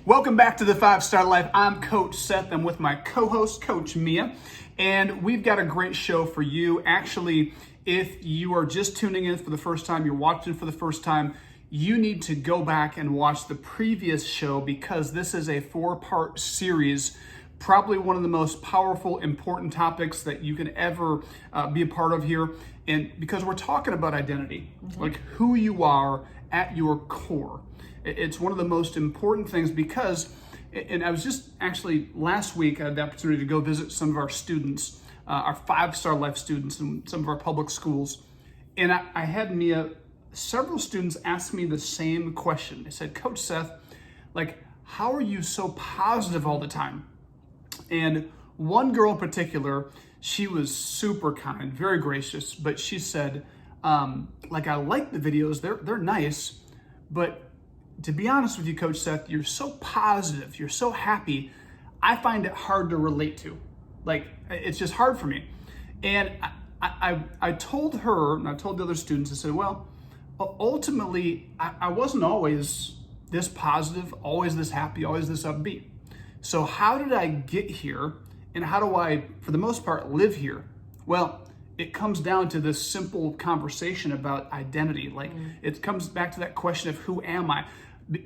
Welcome back to the 5-Star Life. I'm Coach Seth. I'm with my co-host, Coach Mia, and we've got a great show for you. Actually, if you are just tuning in for the first time, you're watching for the first time, you need to go back and watch the previous show because this is a 4-part series, probably one of the most powerful, important topics that you can ever be a part of here. And because we're talking about identity, like who you are at your core. It's one of the most important things because, and I was just actually last week, I had the opportunity to go visit some of our students, our 5-Star Life students in some of our public schools. And I had Mia, several students ask me the same question. They said, Coach Seth, like, how are you so positive all the time? And one girl in particular, she was super kind, very gracious, but she said, like, I like the videos, they're nice, but to be honest with you, Coach Seth, you're so positive, you're so happy, I find it hard to relate to. Like, it's just hard for me. And I told her, and I told the other students, I said, well, ultimately, I wasn't always this positive, always this happy, always this upbeat. So how did I get here, and how do I, for the most part, live here? Well, it comes down to this simple conversation about identity. Like, it comes back to that question of who am I?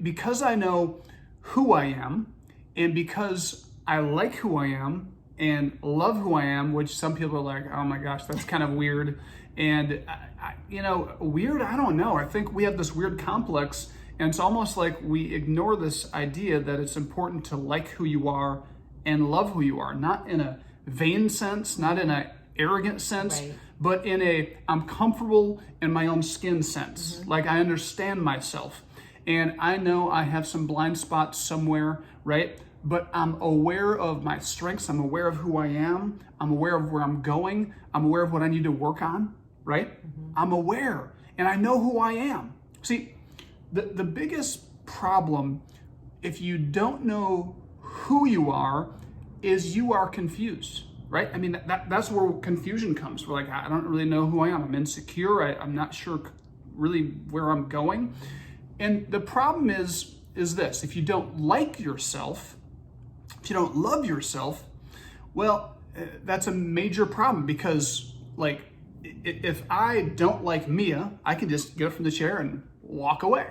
Because I know who I am, and because I like who I am and love who I am, which some people are like, oh my gosh, that's kind of weird. And, weird, I don't know. I think we have this weird complex, and it's almost like we ignore this idea that it's important to like who you are and love who you are, not in a vain sense, not in an arrogant sense, right, but in a I'm comfortable in my own skin sense. Like, I understand myself. And I know I have some blind spots somewhere, right? But I'm aware of my strengths. I'm aware of who I am. I'm aware of where I'm going. I'm aware of what I need to work on, right? I'm aware, and I know who I am. See, the biggest problem, if you don't know who you are, is you are confused, right? I mean, that's where confusion comes. We're like, I don't really know who I am. I'm insecure. I'm not sure really where I'm going. And the problem is this: if you don't like yourself, if you don't love yourself, well, that's a major problem because, like, if I don't like Mia, I can just get up from the chair and walk away.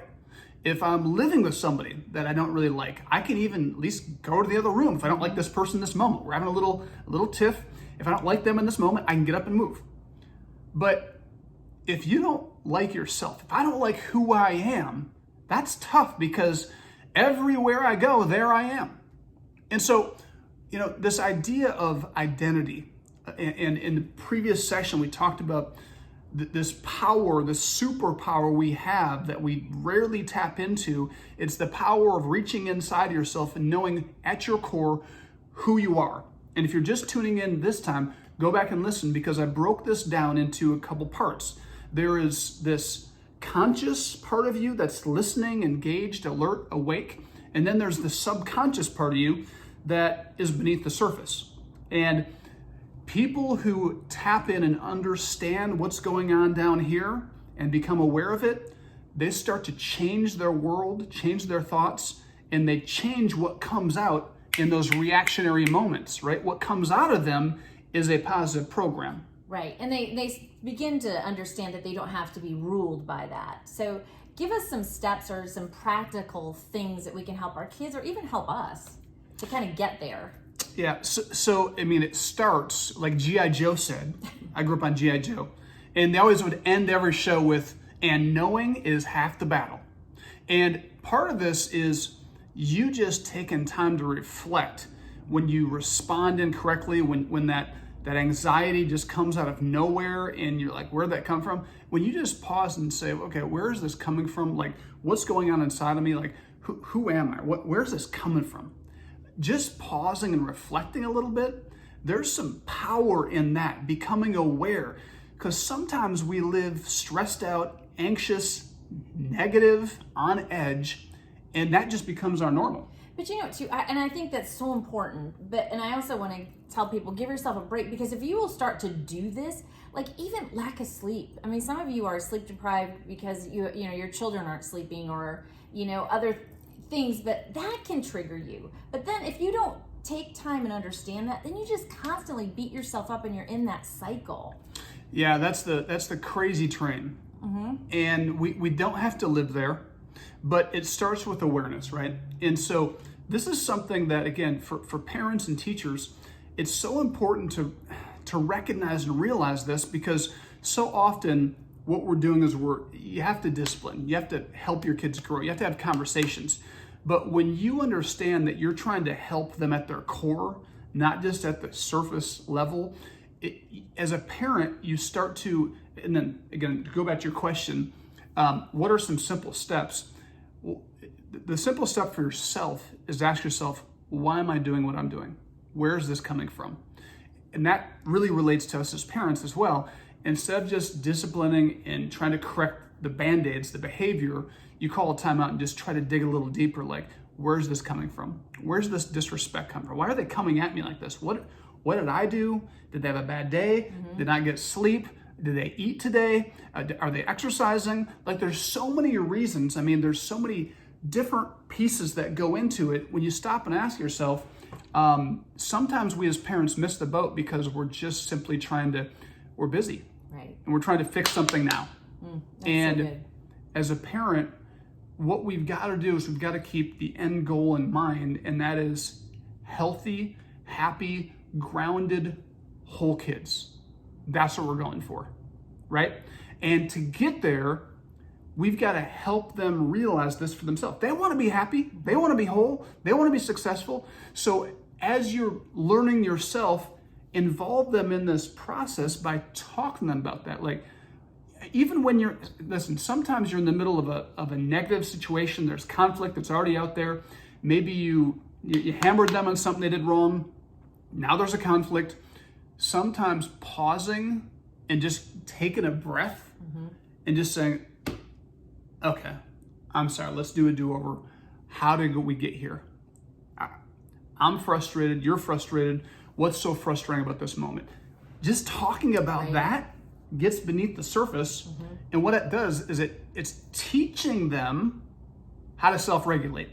If I'm living with somebody that I don't really like, I can even at least go to the other room. If I don't like this person in this moment, we're having a little tiff. If I don't like them in this moment, I can get up and move. But if you don't like yourself, if I don't like who I am, that's tough because everywhere I go, there I am. And so, this idea of identity, and in the previous session, we talked about this power, this superpower we have that we rarely tap into. It's the power of reaching inside yourself and knowing at your core who you are. And if you're just tuning in this time, go back and listen because I broke this down into a couple parts. There is this conscious part of you that's listening, engaged, alert, awake. And then there's the subconscious part of you that is beneath the surface. And people who tap in and understand what's going on down here and become aware of it, they start to change their world, change their thoughts, and they change what comes out in those reactionary moments, right? What comes out of them is a positive program. Right, and they begin to understand that they don't have to be ruled by that. So give us some steps or some practical things that we can help our kids or even help us to kind of get there. Yeah, so I mean, it starts, like G.I. Joe said, I grew up on G.I. Joe, and they always would end every show with, and knowing is half the battle. And part of this is you just taking time to reflect when you respond incorrectly, when that anxiety just comes out of nowhere and you're like, where'd that come from? When you just pause and say, okay, where is this coming from? Like, what's going on inside of me? Like, who am I? Where's this coming from? Just pausing and reflecting a little bit, there's some power in that, becoming aware. Because sometimes we live stressed out, anxious, negative, on edge, and that just becomes our normal. But too, and I think that's so important. And I also want to tell people, give yourself a break, because if you will start to do this, like even lack of sleep. I mean, some of you are sleep deprived because your children aren't sleeping, or other things, but that can trigger you. But then if you don't take time and understand that, then you just constantly beat yourself up and you're in that cycle. Yeah, that's the crazy train. And we don't have to live there, but it starts with awareness, right? And so this is something that, again, for parents and teachers, it's so important to recognize and realize this, because so often what we're doing is you have to discipline, you have to help your kids grow, you have to have conversations. But when you understand that you're trying to help them at their core, not just at the surface level, as a parent, you start to, and then again, to go back to your question, what are some simple steps? Well, the simple step for yourself is to ask yourself, why am I doing what I'm doing? Where is this coming from? And that really relates to us as parents as well. Instead of just disciplining and trying to correct the band-aids, the behavior, you call a timeout and just try to dig a little deeper, like, where's this coming from? Where's this disrespect come from? Why are they coming at me like this? What did I do? Did they have a bad day? Did not get sleep? Did they eat today? Are they exercising? Like, there's so many reasons. I mean, there's so many different pieces that go into it. When you stop and ask yourself, sometimes we as parents miss the boat because we're just simply we're busy. Right. And we're trying to fix something now. And so good. as a parent, what we've got to do is we've got to keep the end goal in mind, and that is healthy, happy, grounded, whole kids. That's what we're going for, right? And to get there, we've got to help them realize this for themselves. They want to be happy. They want to be whole. They want to be successful. So as you're learning yourself, involve them in this process by talking to them about that. Like, even when sometimes you're in the middle of a negative situation, there's conflict that's already out there. Maybe you hammered them on something they did wrong. Now there's a conflict. Sometimes pausing and just taking a breath and just saying, okay, I'm sorry, let's do a do-over. How did we get here? I'm frustrated, you're frustrated. What's so frustrating about this moment? Just talking about that gets beneath the surface. And what it does is it's teaching them how to self-regulate,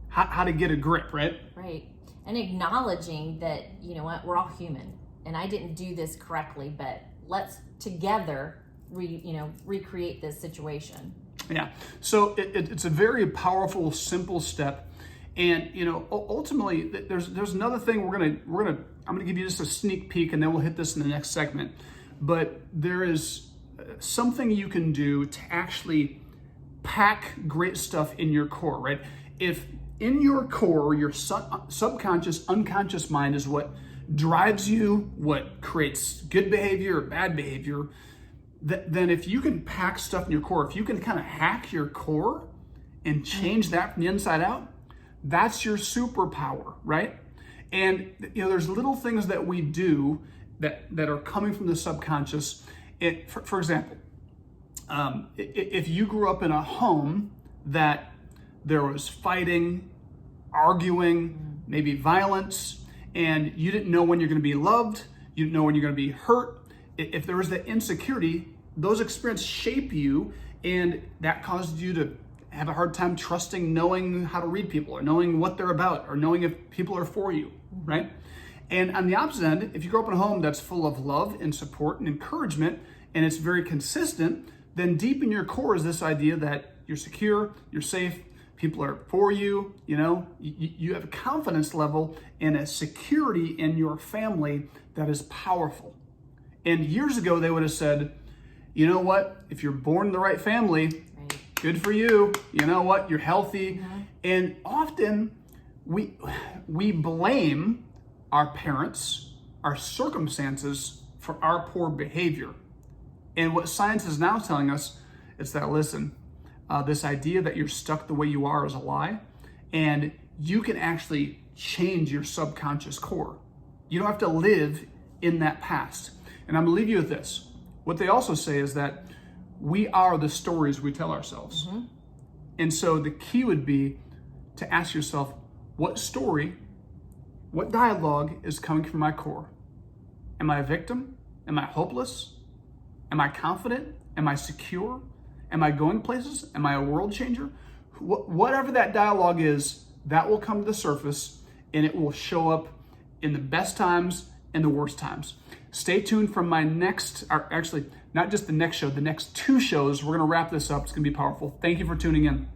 how to get a grip, right? Right. And acknowledging that, you know what, we're all human and I didn't do this correctly, but let's together recreate this situation. Yeah. So it's a very powerful, simple step. And ultimately, there's another thing I'm gonna give you just a sneak peek, and then we'll hit this in the next segment. But there is something you can do to actually pack great stuff in your core, right? If in your core, your subconscious, unconscious mind is what drives you, what creates good behavior or bad behavior, then if you can pack stuff in your core, if you can kind of hack your core and change that from the inside out, that's your superpower, right? And there's little things that we do that are coming from the subconscious. For example, if you grew up in a home that there was fighting, arguing, maybe violence, and you didn't know when you're going to be loved, you didn't know when you're going to be hurt. If there was that insecurity, those experiences shape you, and that caused you to have a hard time trusting, knowing how to read people, or knowing what they're about, or knowing if people are for you, right? And on the opposite end, if you grow up in a home that's full of love and support and encouragement, and it's very consistent, then deep in your core is this idea that you're secure, you're safe, people are for you, you have a confidence level and a security in your family that is powerful. And years ago, they would have said, you know what, if you're born in the right family, good for you. You know what, you're healthy. And often we blame our parents, our circumstances for our poor behavior. And what science is now telling us is that, listen, this idea that you're stuck the way you are is a lie, and you can actually change your subconscious core. You don't have to live in that past. And I'm gonna leave you with this. What they also say is that we are the stories we tell ourselves. And so the key would be to ask yourself, what story, what dialogue is coming from my core? Am I a victim? Am I hopeless? Am I confident? Am I secure? Am I going places? Am I a world changer? whatever that dialogue is, that will come to the surface, and it will show up in the best times and the worst times. Stay tuned for my next, or actually, not just the next show, the next 2 shows. We're going to wrap this up. It's going to be powerful. Thank you for tuning in.